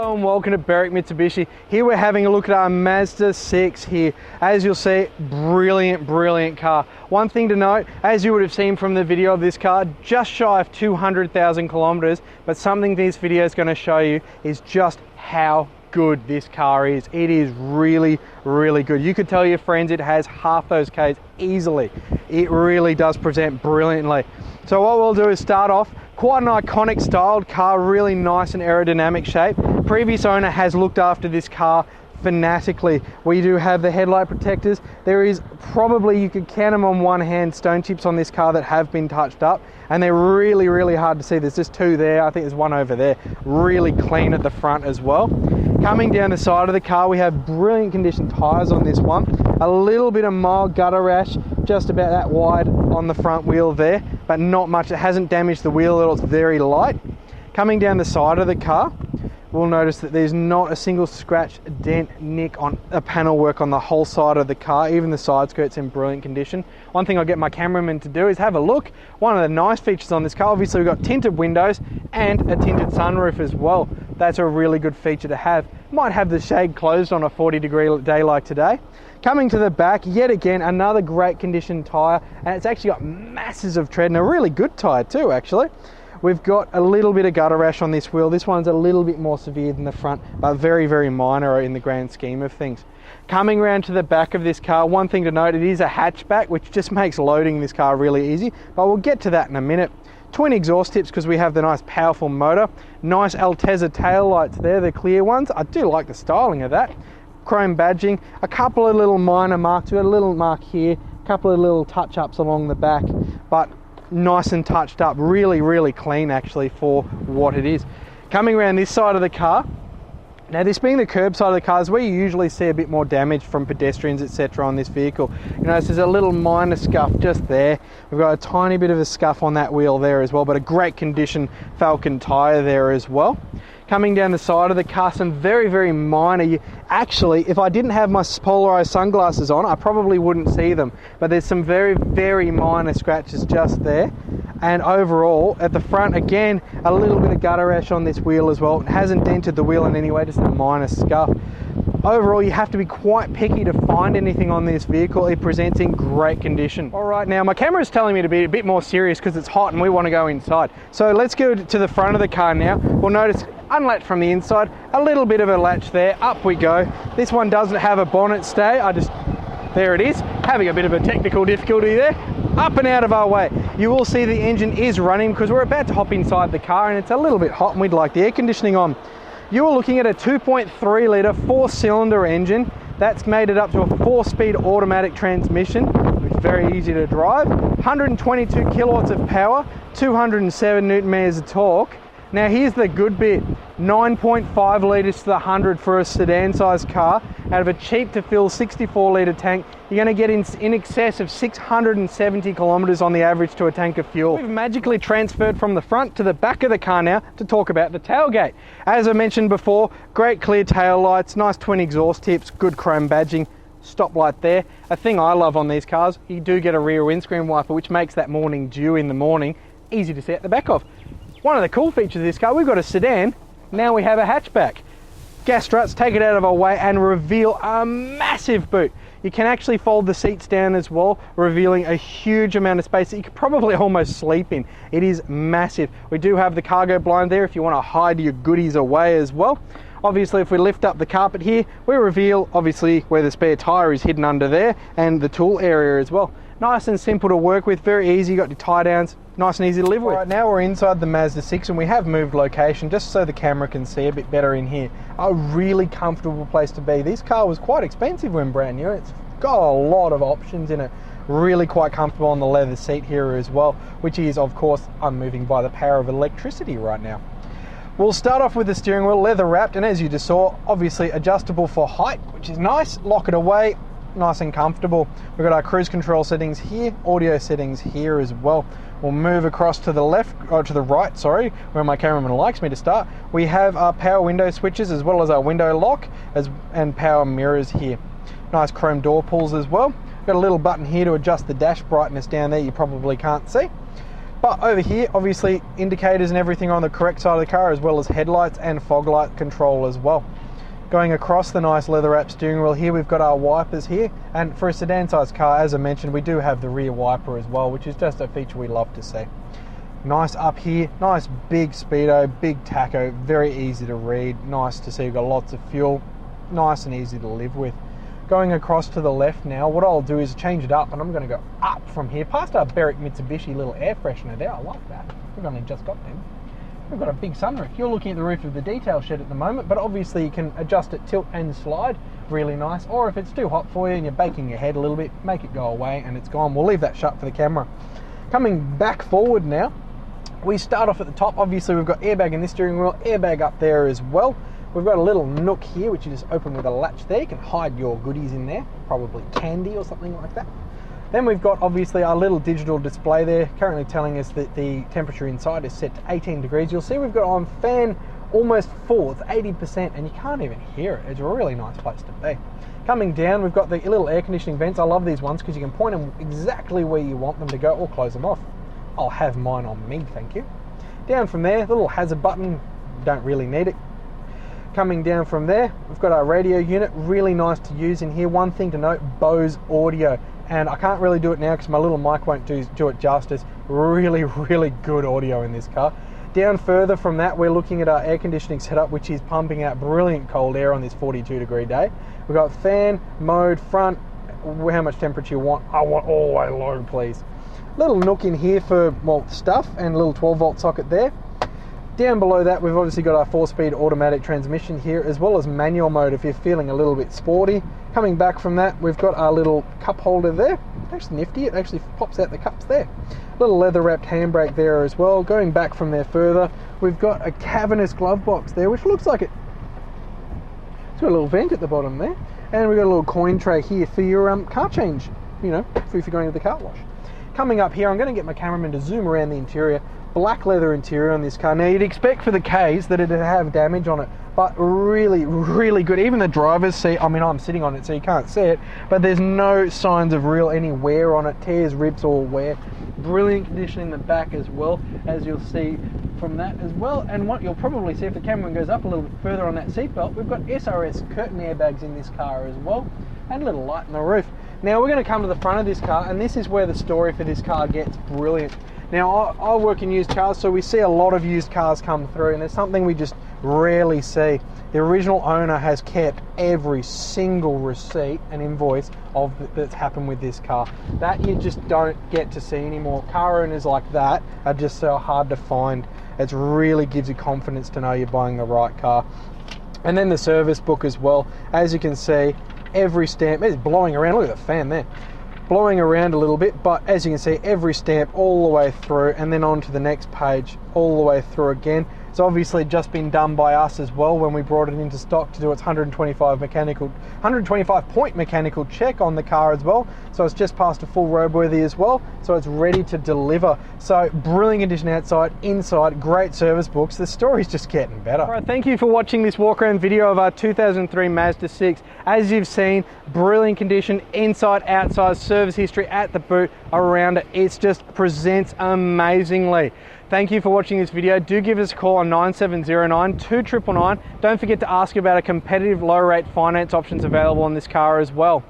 Hello and welcome to Berwick Mitsubishi. Here we're having a look at our Mazda 6 here. As you'll see, brilliant car. One thing to note, as you would have seen from the video of this car, just shy of 200,000 kilometers, but something this video is going to show you is just how good this car is. It is really good. You could tell your friends it has half those Ks easily. It really does present brilliantly. So what we'll do is start off, quite an iconic styled car, really nice and aerodynamic shape. Previous owner has looked after this car fanatically. We do have the headlight protectors. There is probably, you could count them on one hand, stone chips on this car that have been touched up, and they're really hard to see. There's just two there, I think there's one over there. Really clean at the front as well. Coming down the side of the car, we have brilliant condition tires on this one. A little bit of mild gutter rash, just about that wide on the front wheel there, but not much. It hasn't damaged the wheel at all, it's very light. Coming down the side of the car, we'll notice that there's not a single scratch, dent, nick on a panel work on the whole side of the car. Even the side skirt's in brilliant condition. One thing I'll get my cameraman to do is have a look. One of the nice features on this car, obviously we've got tinted windows and a tinted sunroof as well. That's a really good feature to have. Might have the shade closed on a 40-degree day like today. Coming to the back, yet again, another great condition tyre, and it's actually got masses of tread and a really good tyre too, actually. We've got a little bit of gutter rash on this wheel. This one's a little bit more severe than the front, but very minor in the grand scheme of things. Coming around to the back of this car, one thing to note, it is a hatchback, which just makes loading this car really easy, but we'll get to that in a minute. Twin exhaust tips because we have the nice powerful motor. Nice Altezza tail lights there, the clear ones. I do like the styling of that. Chrome badging, a couple of little minor marks. We've got a little mark here, a couple of little touch-ups along the back, but nice and touched up, really clean actually for what it is. Coming around this side of the car, now this being the curb side of the car is where you usually see a bit more damage from pedestrians, etc. on this vehicle. You notice there's a little minor scuff just there. We've got a tiny bit of a scuff on that wheel there as well, but a great condition Falcon tyre there as well. Coming down the side of the car, some very minor. Actually, if I didn't have my polarized sunglasses on, I probably wouldn't see them. But there's some very minor scratches just there. And overall, at the front, again, a little bit of gutter rash on this wheel as well. It hasn't dented the wheel in any way, just a minor scuff. Overall, you have to be quite picky to find anything on this vehicle. It presents in great condition. All right, now my camera is telling me to be a bit more serious because it's hot and we want to go inside. So let's go to the front of the car now. We'll notice unlatched from the inside, a little bit of a latch there. Up we go. This one doesn't have a bonnet stay. There it is, having a bit of a technical difficulty there. Up and out of our way. You will see the engine is running because we're about to hop inside the car and it's a little bit hot and we'd like the air conditioning on. You are looking at a 2.3 litre 4-cylinder engine. That's made it up to a 4-speed automatic transmission, which is very easy to drive. 122 kilowatts of power, 207 newton meters of torque. Now here's the good bit, 9.5 litres to the 100 for a sedan sized car. Out of a cheap to fill 64 litre tank, you're going to get in excess of 670 kilometres on the average to a tank of fuel. We've magically transferred from the front to the back of the car now to talk about the tailgate. As I mentioned before, great clear tail lights, nice twin exhaust tips, good chrome badging, stoplight there. A thing I love on these cars, you do get a rear windscreen wiper, which makes that morning dew in the morning easy to see at the back of. One of the cool features of this car, we've got a sedan, now we have a hatchback. Gas struts, take it out of our way and reveal a massive boot. You can actually fold the seats down as well, revealing a huge amount of space that you could probably almost sleep in. It is massive. We do have the cargo blind there if you want to hide your goodies away as well. Obviously, if we lift up the carpet here, we reveal obviously where the spare tyre is hidden under there and the tool area as well. Nice and simple to work with, very easy, you got your tie downs, nice and easy to live with. Right, now we're inside the Mazda 6 and we have moved location just so the camera can see a bit better in here. A really comfortable place to be. This car was quite expensive when brand new. It's got a lot of options in it. Really quite comfortable on the leather seat here as well, which is of course, I'm moving by the power of electricity right now. We'll start off with the steering wheel, leather wrapped, and as you just saw, obviously adjustable for height, which is nice. Lock it away, nice and comfortable. We've got our cruise control settings here, audio settings here as well. We'll move across to the left, or to the right, sorry, where my cameraman likes me to start. We have our power window switches as well as our window lock and power mirrors here. Nice chrome door pulls as well. Got a little button here to adjust the dash brightness down there you probably can't see. But over here, obviously indicators and everything on the correct side of the car, as well as headlights and fog light control as well. Going across the nice leather wrap steering wheel here, we've got our wipers here, and for a sedan sized car, as I mentioned, we do have the rear wiper as well, which is just a feature we love to see. Nice up here, nice big speedo, big tacho, very easy to read, nice to see. We've got lots of fuel, nice and easy to live with. Going across to the left now, what I'll do is change it up, and I'm going to go up from here past our Berwick Mitsubishi little air freshener there. I like that. We've only just got them. We've got a big sunroof. You're looking at the roof of the detail shed at the moment, but obviously you can adjust it, tilt and slide, really nice. Or if it's too hot for you and you're baking your head a little bit, make it go away and it's gone. We'll leave that shut for the camera. Coming back forward now, we start off at the top. Obviously we've got airbag in this steering wheel, airbag up there as well. We've got a little nook here which you just open with a latch there. You can hide your goodies in there, probably candy or something like that. Then we've got obviously our little digital display there, currently telling us that the temperature inside is set to 18 degrees. You'll see we've got on fan almost full, it's 80%, and you can't even hear it. It's a really nice place to be. Coming down, we've got the little air conditioning vents. I love these ones because you can point them exactly where you want them to go or close them off. I'll have mine on me, thank you. Down from there, the little hazard button, don't really need it. Coming down from there, we've got our radio unit, really nice to use in here. One thing to note, Bose audio. And I can't really do it now because my little mic won't do it justice. Really, really good audio in this car. Down further from that, we're looking at our air conditioning setup, which is pumping out brilliant cold air on this 42-degree day. We've got fan, mode, front, how much temperature you want. I want all the way low, please. Little nook in here for, well, stuff, and a little 12-volt socket there. Down below that, we've obviously got our 4-speed automatic transmission here, as well as manual mode if you're feeling a little bit sporty. Coming back from that, we've got our little cup holder there. It's actually nifty, it actually pops out the cups there. Little leather wrapped handbrake there as well. Going back from there further, we've got a cavernous glove box there, which looks like it's got a little vent at the bottom there. And we've got a little coin tray here for your car change, you know, if you're going to the car wash. Coming up here, I'm going to get my cameraman to zoom around the interior. Black leather interior on this car. Now you'd expect for the K's that it'd have damage on it, but really, really good. Even the driver's seat, I mean, I'm sitting on it so you can't see it, but there's no signs of any wear on it, tears, rips or wear. Brilliant condition in the back as well, as you'll see from that as well. And what you'll probably see if the camera goes up a little bit further on that seatbelt, we've got SRS curtain airbags in this car as well, and a little light on the roof. Now we're going to come to the front of this car, and this is where the story for this car gets brilliant. Now I work in used cars, so we see a lot of used cars come through, and there's something we just rarely see. The original owner has kept every single receipt and invoice that's happened with this car. That you just don't get to see anymore. Car owners like that are just so hard to find. It really gives you confidence to know you're buying the right car. And then the service book as well. As you can see, every stamp is blowing around. Look at the fan there. Blowing around a little bit, but as you can see, every stamp all the way through, and then on to the next page all the way through again. It's obviously just been done by us as well when we brought it into stock to do its 125 point mechanical check on the car as well. So it's just passed a full roadworthy as well, so it's ready to deliver. So brilliant condition outside, inside, great service books. The story's just getting better. All right, thank you for watching this walk around video of our 2003 Mazda 6. As you've seen, brilliant condition, inside, outside, service history at the boot, around it. It just presents amazingly. Thank you for watching this video. Do give us a call on 9709 2999. Don't forget to ask about our competitive low rate finance options available on this car as well.